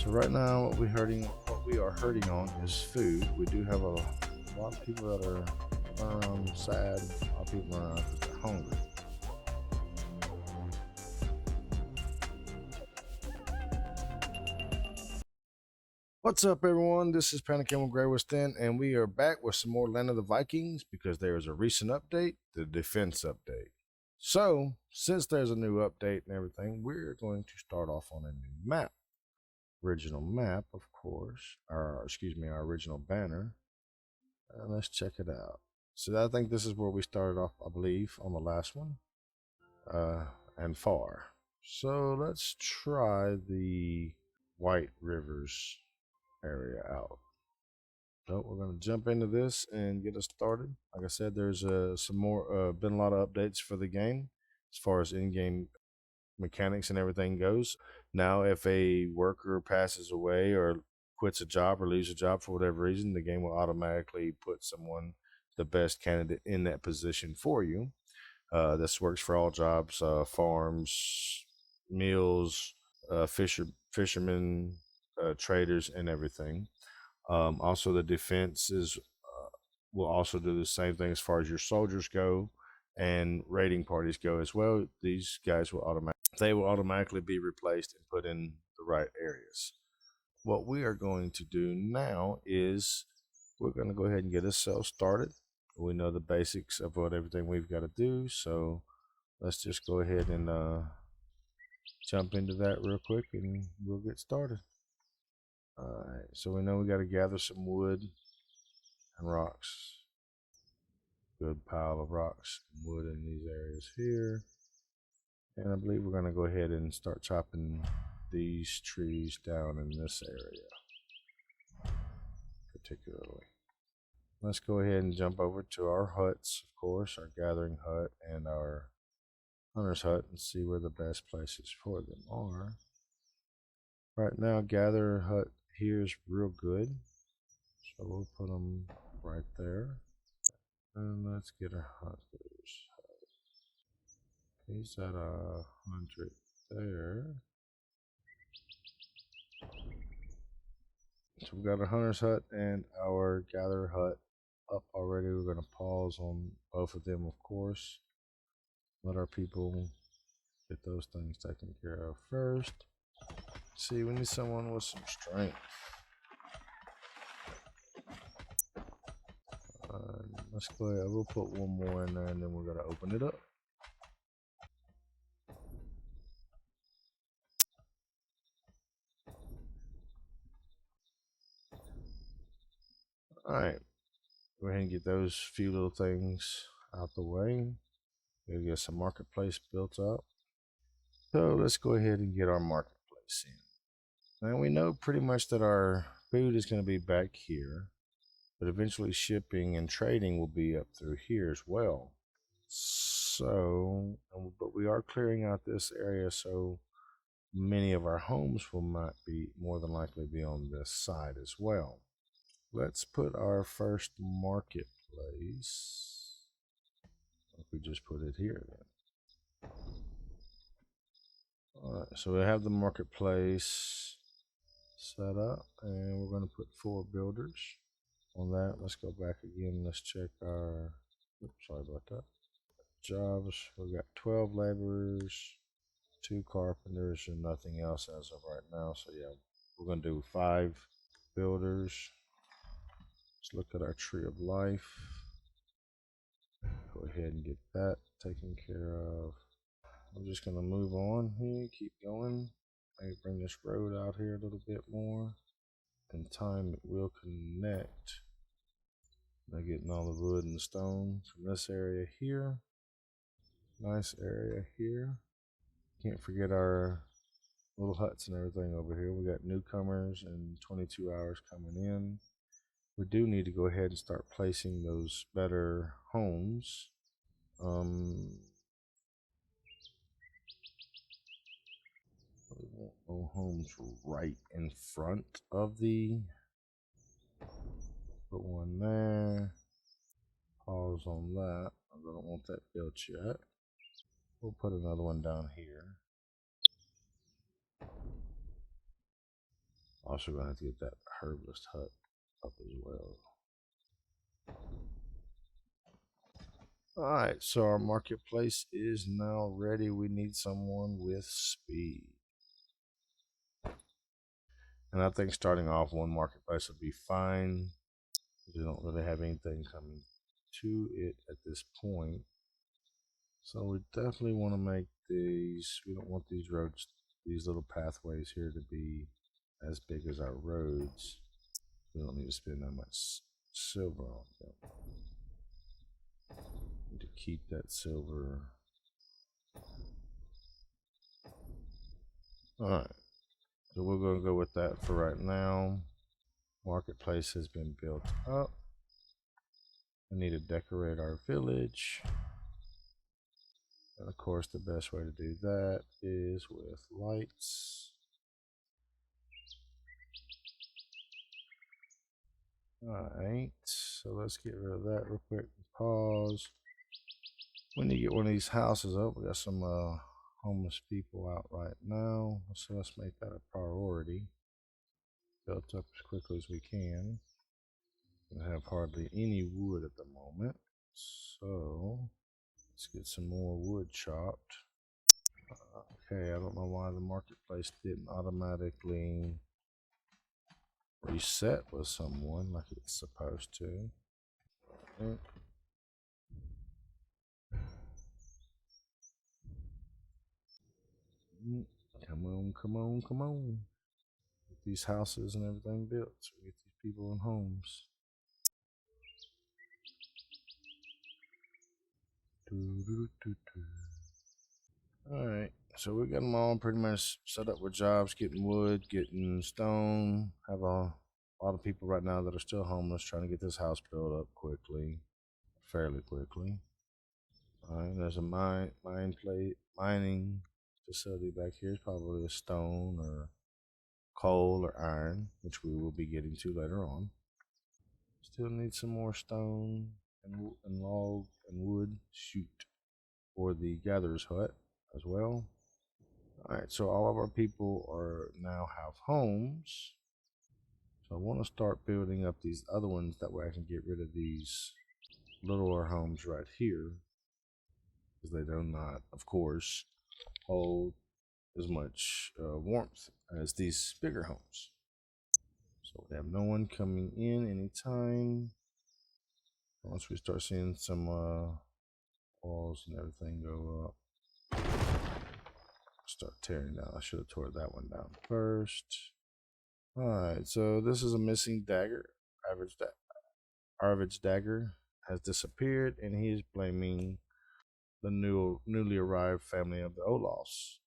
So right now, what we are hurting on is food. We do have a lot of people that are running around sad. A lot of people running around because they're hungry. What's up, everyone? This is Panicking with GreyWolf's, and we are back with some more Land of the Vikings because there is a recent update, the defense update. So, since there's a new update and everything, we're going to start off on a new map. Original map, of course, our original banner. Let's check it out. So I think this is where we started off, I believe, on the last one, and far. So let's try the White Rivers area out. So we're going to jump into this and get us started. Like I said, there's some more, been a lot of updates for the game as far as in-game mechanics and everything goes. Now, if a worker passes away or quits a job or leaves a job for whatever reason, the game will automatically put someone, the best candidate, in that position for you. This works for all jobs, farms, mills, fishermen, traders, and everything. Also, the defenses will also do the same thing as far as your soldiers go and raiding parties go as well. These guys will automatically be replaced and put in the right areas. What we are going to do now is we're going to go ahead and get ourselves started. We know the basics of what everything we've got to do, so let's just go ahead and jump into that real quick and we'll get started. Alright, so we know we got to gather some wood and rocks. Good pile of rocks and wood in these areas here. And I believe we're going to go ahead and start chopping these trees down in this area, particularly. Let's go ahead and jump over to our huts, of course, our gathering hut and our hunter's hut, and see where the best places for them are. Right now, gather hut here is real good, so we'll put them right there. And let's get our hunters. He's at 100 there. So we've got our hunter's hut and our gatherer hut up already. We're going to pause on both of them, of course. Let our people get those things taken care of first. See, we need someone with some strength. Let's go ahead. We'll put one more in there and then we're going to open it up. Alright, go ahead and get those few little things out the way. We'll get some marketplace built up. So let's go ahead and get our marketplace in. Now we know pretty much that our food is going to be back here, but eventually shipping and trading will be up through here as well. So, but we are clearing out this area, so many of our homes might be more than likely be on this side as well. Let's put our first marketplace. If we just put it here then. Alright, so we have the marketplace set up, and we're going to put 4 builders on that. Let's go back again. Let's check our, oops, sorry about that, jobs. We've got 12 laborers, 2 carpenters, and nothing else as of right now. So yeah, we're going to do 5 builders. Let's look at our tree of life. Go ahead and get that taken care of. I'm just going to move on here, keep going. Maybe bring this road out here a little bit more. In time, it will connect by getting all the wood and stone from this area here. Nice area here. Can't forget our little huts and everything over here. We got newcomers and 22 hours coming in. We do need to go ahead and start placing those better homes. We want no homes right in front of the. Put one there. Pause on that. I don't want that built yet. We'll put another one down here. Also gonna have to get that herbalist hut up as well. Alright, so our marketplace is now ready. We need someone with speed. And I think starting off one marketplace would be fine. We don't really have anything coming to it at this point. So we definitely want to make these, we don't want these roads, these little pathways here to be as big as our roads. We don't need to spend that much silver on them. Need to keep that silver. Alright, so we're going to go with that for right now. Marketplace has been built up. We need to decorate our village. And of course, the best way to do that is with lights. Alright, so let's get rid of that real quick. Pause. We need to get one of these houses up. We got some homeless people out right now, so let's make that a priority. Built up as quickly as we can. We have hardly any wood at the moment, so let's get some more wood chopped. Okay, I don't know why the marketplace didn't automatically reset with someone like it's supposed to. Right. Come on, come on, come on. Get these houses and everything built so we get these people in homes. Alright, so we got them all pretty much set up with jobs, getting wood, getting stone. Have a lot of people right now that are still homeless trying to get this house built up quickly, fairly quickly. Alright, there's a mining facility back here. It's probably a stone or coal or iron, which we will be getting to later on. Still need some more stone and log and wood shoot for the gatherer's hut as well. Alright, so all of our people are now have homes. So I want to start building up these other ones, that way I can get rid of these littler homes right here, because they do not, of course, hold as much warmth as these bigger homes. So we have no one coming in anytime. Once we start seeing some walls and everything go up, start tearing down. I should have tore that one down first. Alright, so this is a missing dagger. Arvid's dagger has disappeared, and he is blaming the newly arrived family of the Olafs.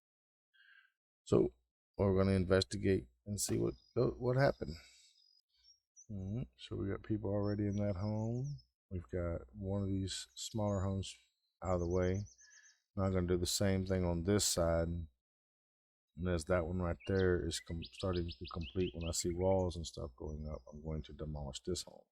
So we're going to investigate and see what happened. So we got people already in that home. We've got one of these smaller homes out of the way. Now I'm going to do the same thing on this side. And as that one right there is starting to complete, when I see walls and stuff going up, I'm going to demolish this home.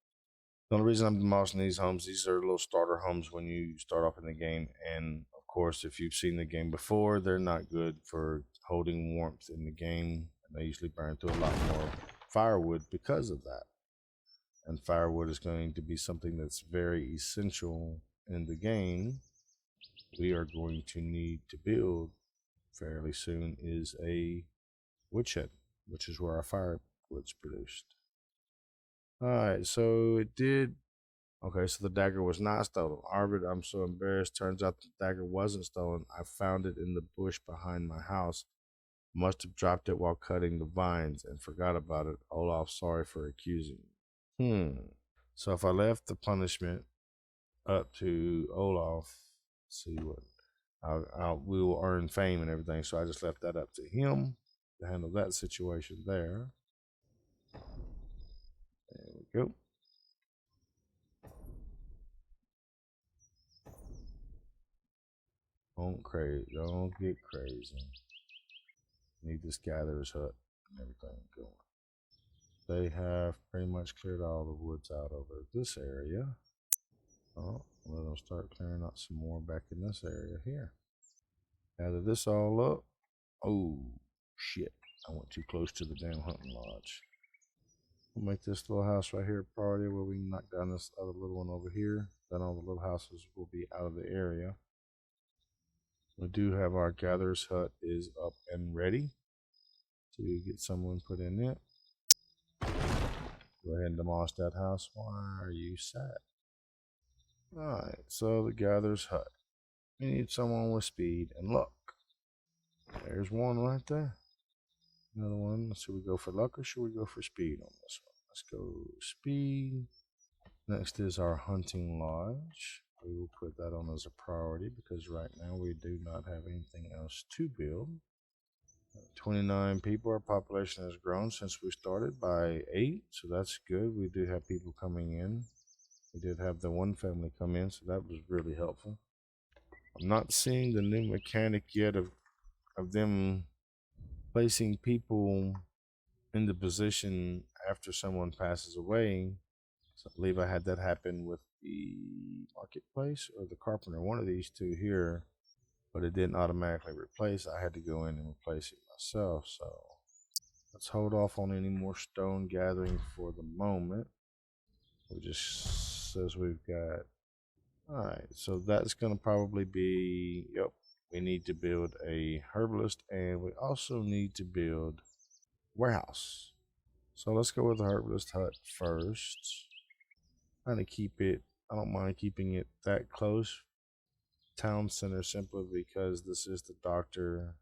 The only reason I'm demolishing these homes, these are little starter homes when you start off in the game. And of course, if you've seen the game before, they're not good for holding warmth in the game. And they usually burn through a lot more firewood because of that. And firewood is going to be something that's very essential in the game. We are going to need to build fairly soon is a woodshed, which is where our firewood's produced. Alright, so it did. Okay, so the dagger was not stolen. Arvid, I'm so embarrassed. Turns out the dagger wasn't stolen. I found it in the bush behind my house. Must have dropped it while cutting the vines and forgot about it. Olaf, sorry for accusing me. So if I left the punishment up to Olaf, let's see what we will earn fame and everything. So I just left that up to him to handle that situation there. There we go. Don't get crazy. Need this gatherer's hut and everything going. They have pretty much cleared all the woods out over this area. Oh, let them start clearing out some more back in this area here. Gather this all up. Oh, shit. I went too close to the damn hunting lodge. We'll make this little house right here a priority where we can knock down this other little one over here. Then all the little houses will be out of the area. We do have our gatherer's hut is up and ready to get someone put in it. Go ahead and demolish that house. Why are you sad? Alright, so the gatherer's hut. We need someone with speed and luck. There's one right there. Another one. Should we go for luck or should we go for speed on this one? Let's go speed. Next is our hunting lodge. We will put that on as a priority because right now we do not have anything else to build. 29 people. Our population has grown since we started by 8, so that's good. We do have people coming in. We did have the one family come in, so that was really helpful. I'm not seeing the new mechanic yet of them placing people in the position after someone passes away. So I believe I had that happen with the marketplace or the carpenter, one of these two here, but it didn't automatically replace. I had to go in and replace it myself. So let's hold off on any more stone gathering for the moment. It just says we've got, all right, so that's going to probably be, yep, we need to build a herbalist and we also need to build warehouse. So let's go with the herbalist hut first. Trying to keep it, I don't mind keeping it that close. Town center simply because this is the doctor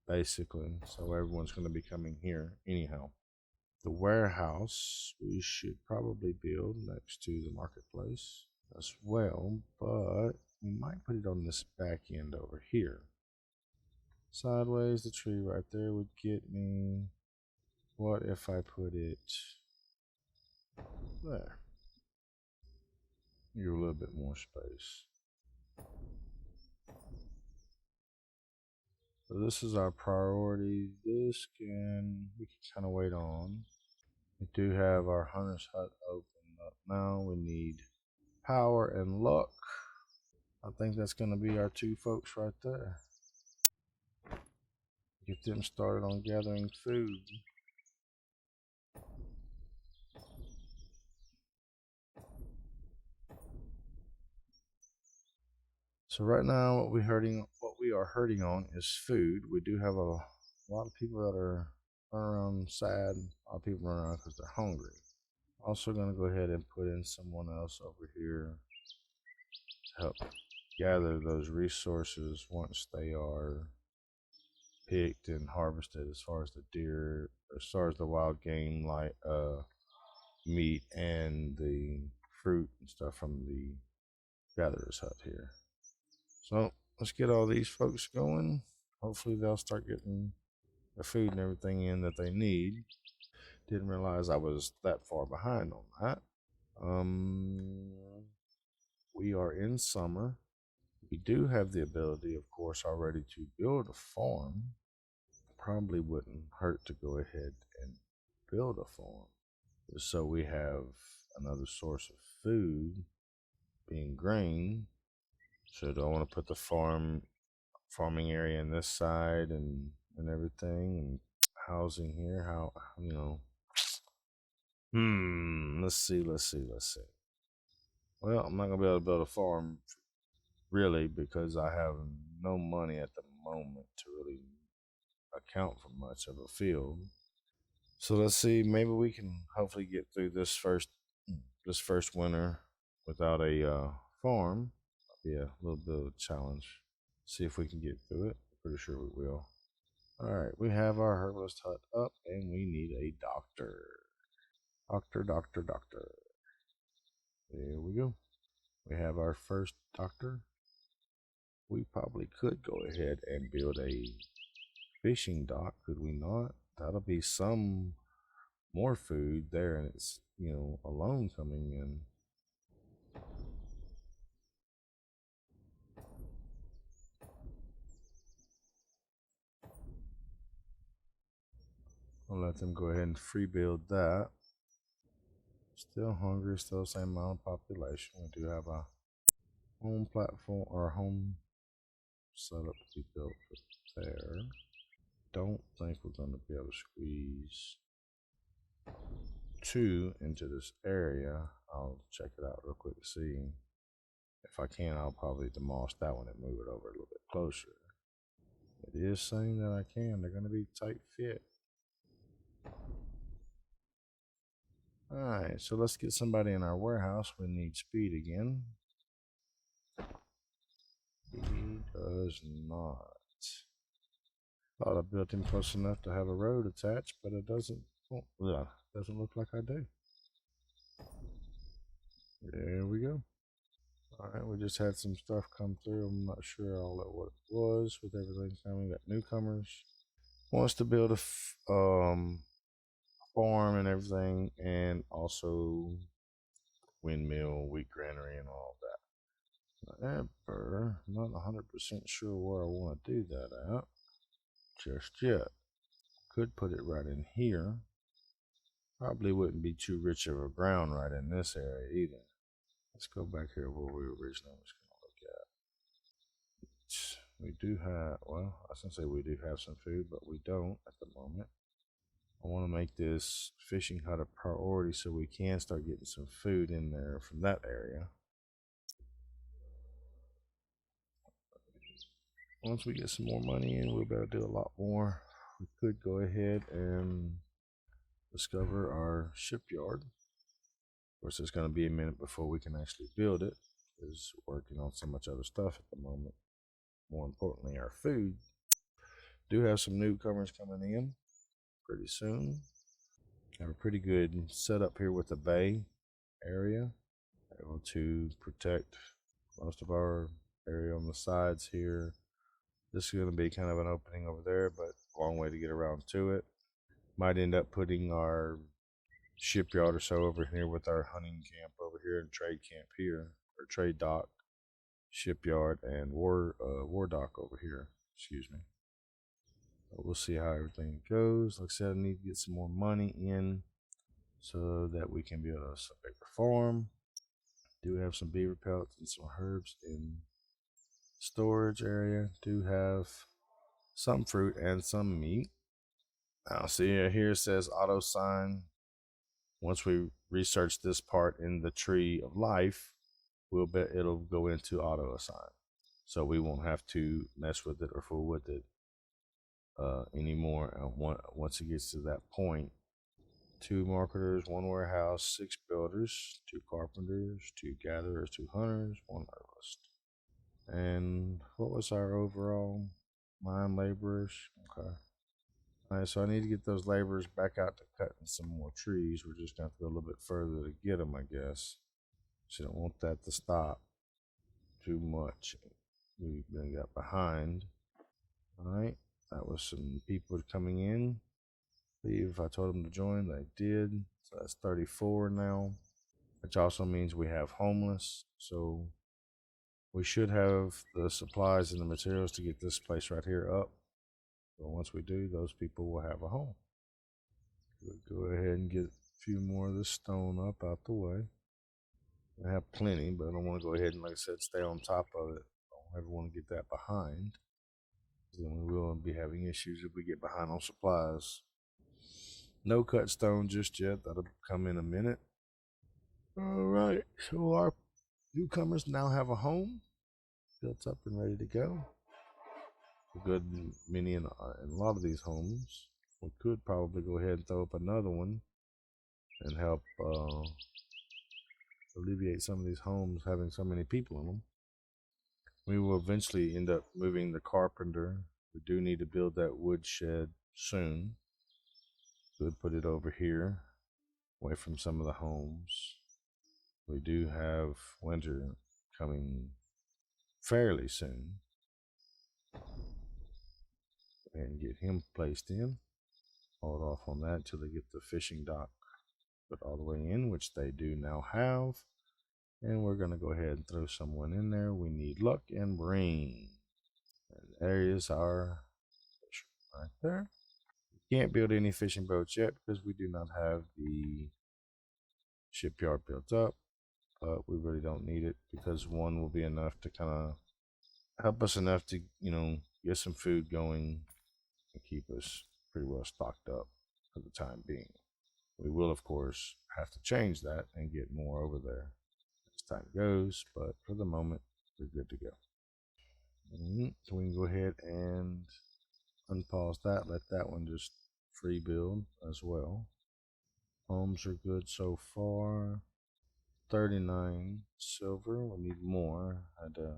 basically. So everyone's going to be coming here anyhow. The warehouse we should probably build next to the marketplace as well, but we might put it on this back end over here. Sideways, the tree right there would get me. What if I put it there? Give a little bit more space. So this is our priority. This we can kind of wait on. We do have our hunter's hut open up now. We need power and luck. I think that's going to be our two folks right there. Get them started on gathering food. So right now, what we are hurting on is food. We do have a lot of people that are running around sad. A lot of people running around because they're hungry. Also going to go ahead and put in someone else over here to help gather those resources once they are picked and harvested, as far as the deer, as far as the wild game like meat and the fruit and stuff from the gatherer's hut here. So let's get all these folks going. Hopefully they'll start getting the food and everything in that they need. Didn't realize I was that far behind on that. We are in summer. We do have the ability, of course, already to build a farm. Probably wouldn't hurt to go ahead and build a farm. So we have another source of food being grain. So do I want to put the farming area in this side and everything and housing here? How, you know, let's see. Well, I'm not gonna be able to build a farm really because I have no money at the moment to really account for much of a field. So let's see, maybe we can hopefully get through this first winter without a farm. That'll be a little bit of a challenge. See if we can get through it. Pretty sure we will. All right, we have our herbalist hut up, and we need a doctor. Doctor. There we go. We have our first doctor. We probably could go ahead and build a fishing dock, could we not? That'll be some more food there, and it's, you know, a loan coming in. I'll let them go ahead and free build that. Still hungry, still same amount of population. We do have a home platform or home setup to be built there. don't think we're going to be able to squeeze 2 into this area. I'll check it out real quick to see. If I can, I'll probably demolish that one and move it over a little bit closer. It is saying that I can. They're going to be tight fit. Alright, so let's get somebody in our warehouse. We need speed again. He does not. Thought I built him close enough to have a road attached, but it doesn't. Well, doesn't look like I do. There we go. Alright, we just had some stuff come through. I'm not sure all that what it was with everything coming. Got newcomers. Wants to build a farm and everything, and also windmill, wheat granary, and all that. However, I'm not 100% sure where I want to do that at just yet. Could put it right in here. Probably wouldn't be too rich of a ground right in this area either. Let's go back here where we originally was going to look at. We do have, well, I was going to say we do have some food, but we don't at the moment. I want to make this fishing hut a priority so we can start getting some food in there from that area. Once we get some more money in, we'll be able to do a lot more. We could go ahead and discover our shipyard. Of course, it's going to be a minute before we can actually build it, because we're working on so much other stuff at the moment. More importantly, our food. Do have some newcomers coming in pretty soon. Have a pretty good setup here with the bay area. Able to protect most of our area on the sides here. This is going to be kind of an opening over there, but a long way to get around to it. Might end up putting our shipyard or so over here with our hunting camp over here and trade camp here, or trade dock, shipyard, and war dock over here. Excuse me. But we'll see how everything goes. Like I said, I need to get some more money in so that we can build a bigger farm. Do have some beaver pellets and some herbs in storage area. Do have some fruit and some meat. Now see here it says auto sign. Once we research this part in the tree of life, we'll bet it'll go into auto assign. So we won't have to mess with it or fool with it anymore. Once it gets to that point, 2 marketers, 1 warehouse, 6 builders, 2 carpenters, 2 gatherers, 2 hunters, 1 herbalist. And what was our overall? 9 laborers. Okay. Alright, so I need to get those laborers back out to cutting some more trees. We're just going to have to go a little bit further to get them, I guess. So I don't want that to stop too much. We then got behind. Alright, that was some people coming in. If I told them to join, they did. So that's 34 now, which also means we have homeless. So we should have the supplies and the materials to get this place right here up. So once we do, those people will have a home. We'll go ahead and get a few more of this stone up out the way. I have plenty, but I don't want to go ahead and, like I said, stay on top of it. I don't ever want to get that behind. Then we will be having issues if we get behind on supplies. No cut stone just yet. That'll come in a minute. Alright, so our newcomers now have a home built up and ready to go. A good many in a lot of these homes. We could probably go ahead and throw up another one and help alleviate some of these homes having so many people in them. We will eventually end up moving the carpenter. We do need to build that wood shed soon. Could put it over here, away from some of the homes. We do have winter coming fairly soon. And get him placed in. Hold off on that until they get the fishing dock put all the way in, which they do now have. And we're going to go ahead and throw someone in there. We need luck and brain. And there is our fisherman right there. We can't build any fishing boats yet because we do not have the shipyard built up. But we really don't need it because 1 will be enough to kind of help us enough to, get some food going and keep us pretty well stocked up for the time being. We will, of course, have to change that and get more over there as time goes, but for the moment, we're good to go. So we can go ahead and unpause that, let that one just free build as well. Homes are good so far. 39 silver. We need more. I had to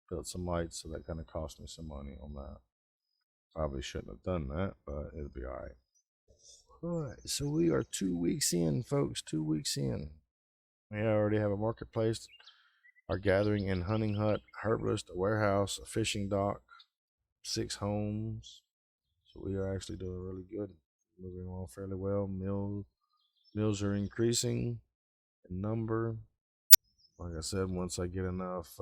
build some lights, so that kind of cost me some money on that. Probably shouldn't have done that, but it'll be alright. Alright, so we are 2 weeks in, folks. 2 weeks in. We already have a marketplace, our gathering and hunting hut, herbalist, a warehouse, a fishing dock, 6 homes. So we are actually doing really good. Moving along fairly well. Mills are increasing in number. Like I said, once I get enough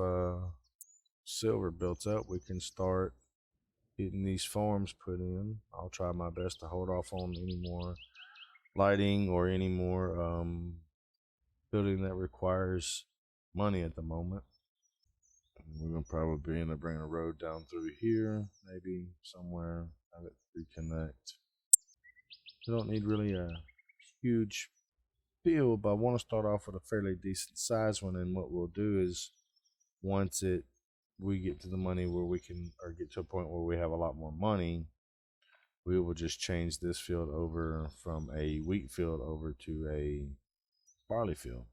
silver built up, we can start getting these farms put in. I'll try my best to hold off on any more lighting or any more building that requires money at the moment. We're gonna probably end up bringing a road down through here, maybe somewhere, have it reconnect. We don't need really a huge field, but I want to start off with a fairly decent size one. And what we'll do is, once we get to the money where we can, or get to a point where we have a lot more money, we will just change this field over from a wheat field over to a barley field.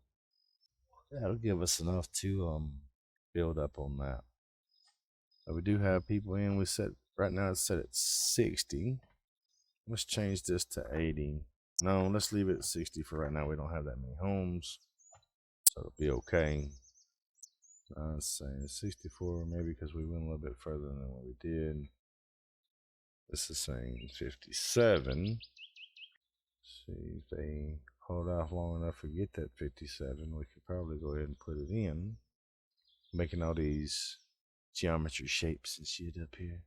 That'll give us enough to build up on that. But we do have people in. We set right now. It's set at 60. Let's change this to 80. No, let's leave it at 60 for right now. We don't have that many homes, so it'll be okay. Let's say 64, maybe because we went a little bit further than what we did. This is saying 57. See if they hold off long enough to get that 57. We could probably go ahead and put it in, making all these geometry shapes and shit up here.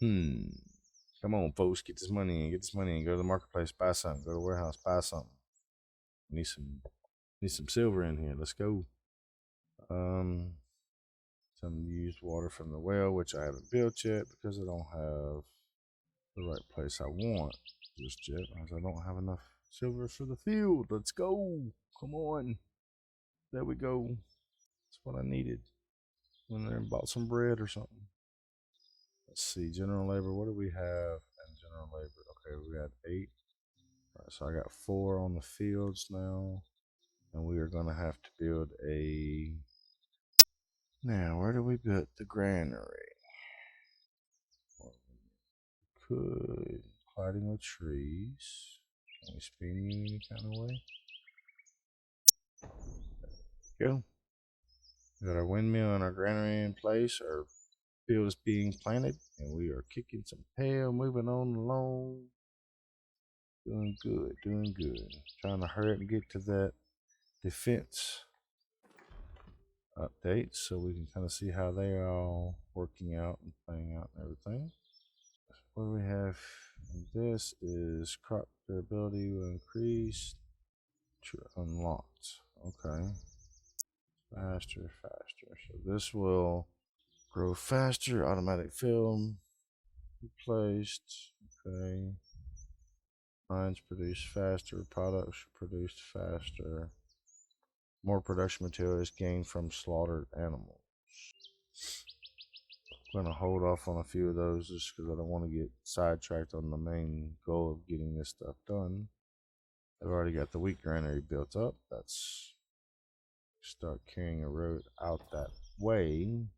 Come on, folks, get this money in. Get this money in. Go to the marketplace, buy something. Go to the warehouse, buy something. Need some silver in here. Let's go. Some used water from the well, which I haven't built yet because I don't have the right place I want just yet, as I don't have enough silver for the field. Let's go. Come on. There we go. That's what I needed. Went there and bought some bread or something. Let's see. General labor. What do we have in general labor? Okay, we got 8. All right, so I got 4 on the fields now. And we are going to have to build a... Now, where do we build the granary? Could cladding with trees. Can we spin you any kind of way? There we go. We got our windmill and our granary in place. Our field is being planted, and we are kicking some tail, moving on along. Doing good, doing good. Trying to hurry up and get to that defense update so we can kind of see how they are all working out and playing out and everything. What do we have? This is crop durability will increase to unlocked. Okay. Faster. So this will grow faster. Automatic film replaced. Okay. Lines produce faster. Products produced faster. More production material is gained from slaughtered animals. I'm going to hold off on a few of those just because I don't want to get sidetracked on the main goal of getting this stuff done. I've already got the wheat granary built up. Let's start carrying a road out that way.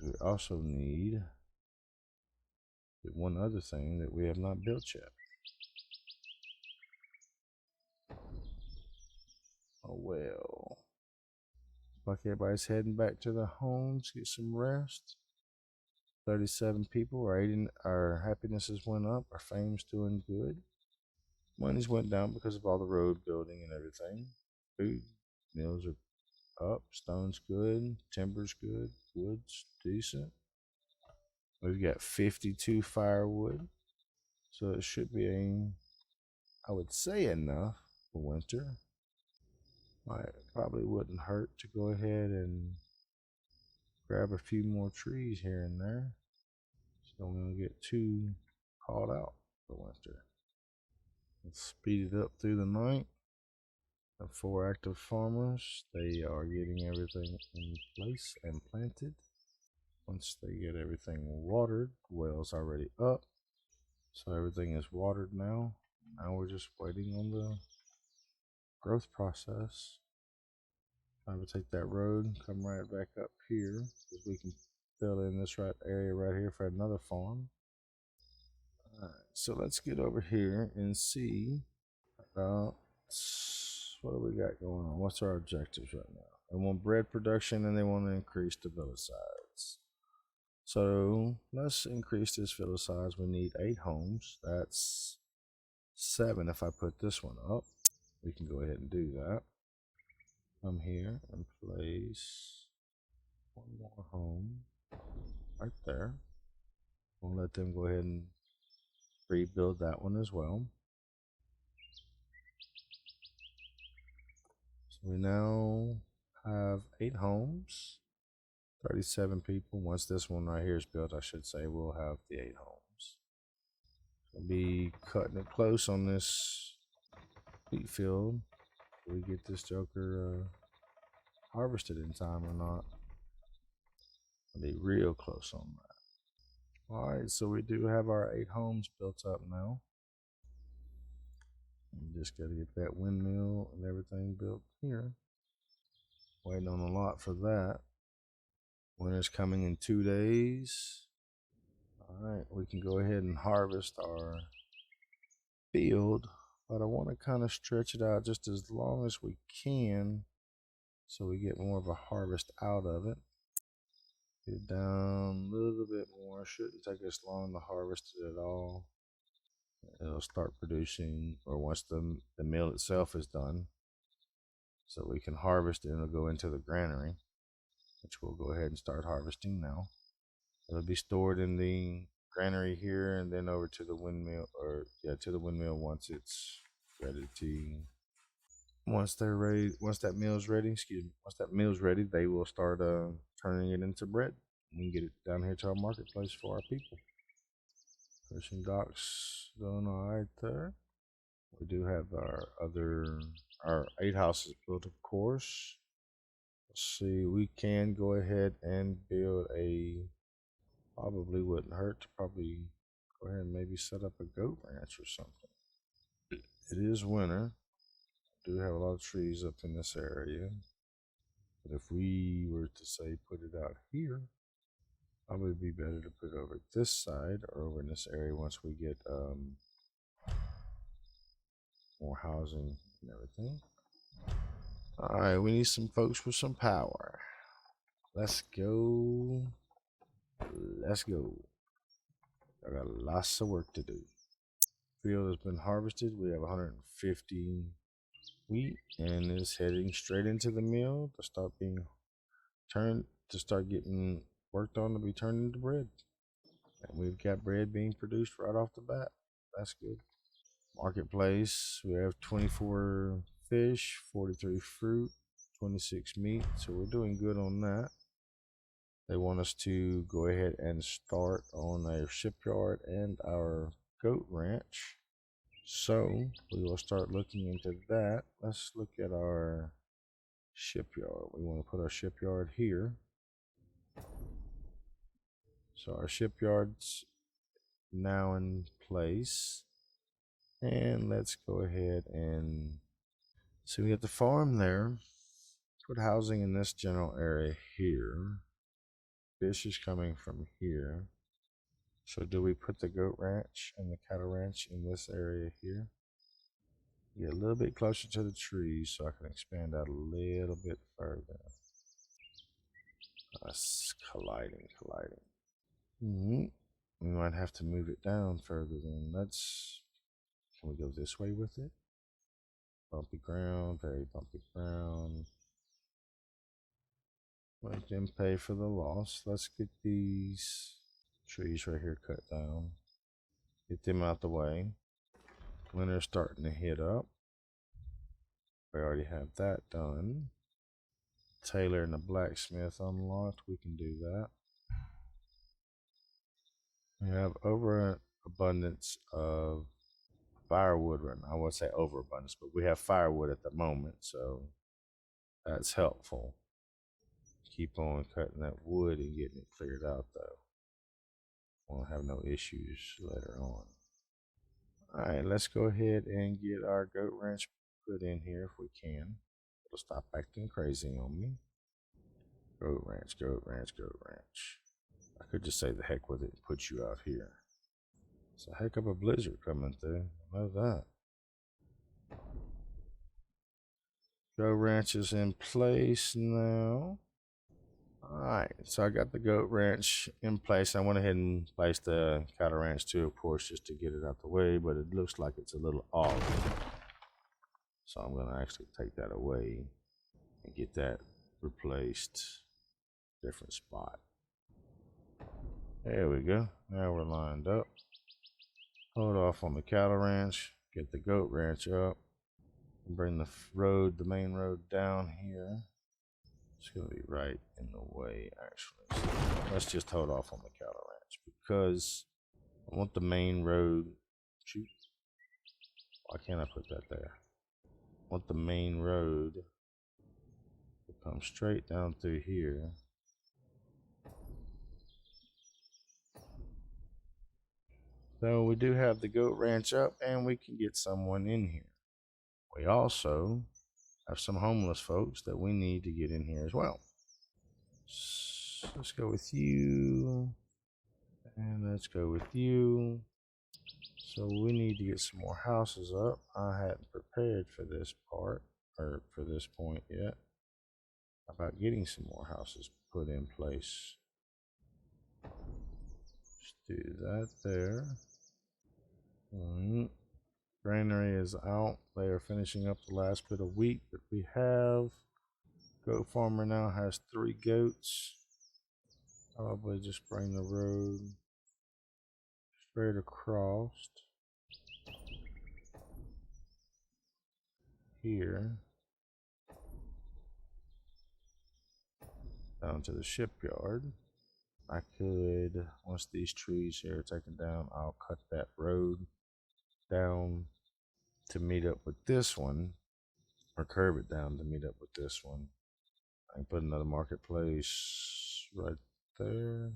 We also need one other thing that we have not built yet. Oh well. Like everybody's heading back to their homes, get some rest. 37 people, our happinesses went up, our fame's doing good. Money's went down because of all the road building and everything. Food, meals are up, stone's good, timber's good, wood's decent. We've got 52 firewood, so it should be I would say enough for winter. Probably wouldn't hurt to go ahead and grab a few more trees here and there, so we don't get too caught out for winter. Let's speed it up through the night. The 4 active farmers, they are getting everything in place and planted. Once they get everything watered, the well's already up, so everything is watered now. Now we're just waiting on the growth process. I would take that road and come right back up here, because we can fill in this area right here for another farm. Alright, so let's get over here and see about what do we got going on. What's our objectives right now? They want bread production and they want to increase the village size. So let's increase this village size. We need 8 homes. That's 7 if I put this one up. We can go ahead and do that. Come here and place 1 more home right there. We'll let them go ahead and rebuild that one as well. So we now have 8 homes, 37 people. Once this one right here is built, I should say, we'll have the 8 homes. We'll be cutting it close on this wheat field. We get this joker harvested in time or not. I'll be real close on that. Alright, so we do have our 8 homes built up now. We just got to get that windmill and everything built here. Waiting on a lot for that. Winter's coming in 2 days. Alright, we can go ahead and harvest our field, but I want to kind of stretch it out just as long as we can so we get more of a harvest out of it. Get it down a little bit more. Shouldn't take us long to harvest it at all. It'll start producing, or once the mill itself is done, so we can harvest it, and it'll go into the granary, which we'll go ahead and start harvesting now. It'll be stored in the granary here, and then over to the windmill, or yeah, to the windmill once it's ready to. Once they're ready, once that mill's ready, once that mill's ready, they will start turning it into bread. We can get it down here to our marketplace for our people. Fishing docks doing all right there. We do have our 8 houses built, of course. Let's see, we can go ahead and build probably wouldn't hurt to probably go ahead and maybe set up a goat ranch or something. It is winter. We do have a lot of trees up in this area. But if we were to say put it out here, probably would be better to put it over this side or over in this area once we get more housing and everything. Alright, we need some folks with some power. Let's go. Let's go. I got lots of work to do. Field has been harvested. We have 150 wheat and is heading straight into the mill to start being turned, to start getting worked on to be turned into bread. And we've got bread being produced right off the bat. That's good. Marketplace, we have 24 fish, 43 fruit, 26 meat, so we're doing good on that. They want us to go ahead and start on our shipyard and our goat ranch, so we will start looking into that. Let's look at our shipyard. We want to put our shipyard here. So our shipyard's now in place. And let's go ahead and so we got the farm there. Put housing in this general area here. Fish is coming from here. So do we put the goat ranch and the cattle ranch in this area here? Get a little bit closer to the trees so I can expand out a little bit further. That's colliding. We might have to move it down further then. Can we go this way with it? Bumpy ground, very bumpy ground. Let them pay for the loss. Let's get these trees right here cut down. Get them out the way. Winter's starting to hit up. We already have that done. tailor and the blacksmith unlocked. We can do that. We have overabundance of firewood right now. I would say overabundance, but we have firewood at the moment, so that's helpful. Keep on cutting that wood and getting it cleared out, though. Won't have no issues later on. All right, let's go ahead and get our goat ranch put in here if we can. It'll stop acting crazy on me. Goat ranch, goat ranch, goat ranch. I could just say the heck with it and put you out here. It's a heck of a blizzard coming through. I know that. Goat ranch is in place now. Alright, so I got the goat ranch in place. I went ahead and placed the cattle ranch too, of course, just to get it out the way, but it looks like it's a little off. So I'm going to actually take that away and get that replaced. Different spot. There we go. Now we're lined up. Hold off on the cattle ranch, get the goat ranch up, and bring the road, the main road down here. It's going to be right in the way, actually. So let's just hold off on the cattle ranch because I want the main road. Shoot. Why can't I put that there? I want the main road to come straight down through here. So we do have the goat ranch up and we can get someone in here. We also have some homeless folks that we need to get in here as well. So let's go with you. And let's go with you. So we need to get some more houses up. I hadn't prepared for this part, or for this point yet. How about getting some more houses put in place? Just do that there. Granary is out. They are finishing up the last bit of wheat that we have. Goat farmer now has 3 goats. Probably just bring the road straight across here down to the shipyard. I could, once these trees here are taken down, I'll cut that road down to meet up with this one, or curve it down to meet up with this one. I can put another marketplace right there.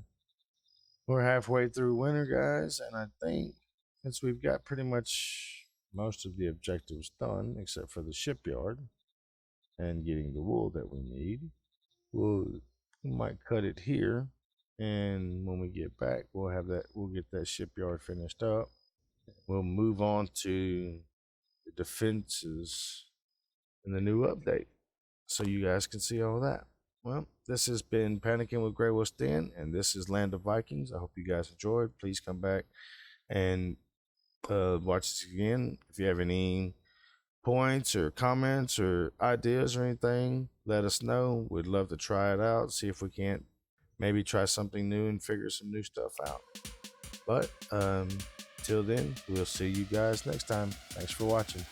We're halfway through winter, guys, and I think since we've got pretty much most of the objectives done, except for the shipyard and getting the wool that we need, we might cut it here, and when we get back, we'll get that shipyard finished up. We'll move on to the defenses in the new update, so you guys can see all that. Well, this has been Panicking with GreyWolf's Den, and this is Land of Vikings. I hope you guys enjoyed. Please come back and watch this again. If you have any points or comments or ideas or anything, let us know. We'd love to try it out, see if we can't maybe try something new and figure some new stuff out. But till then, we'll see you guys next time. Thanks for watching.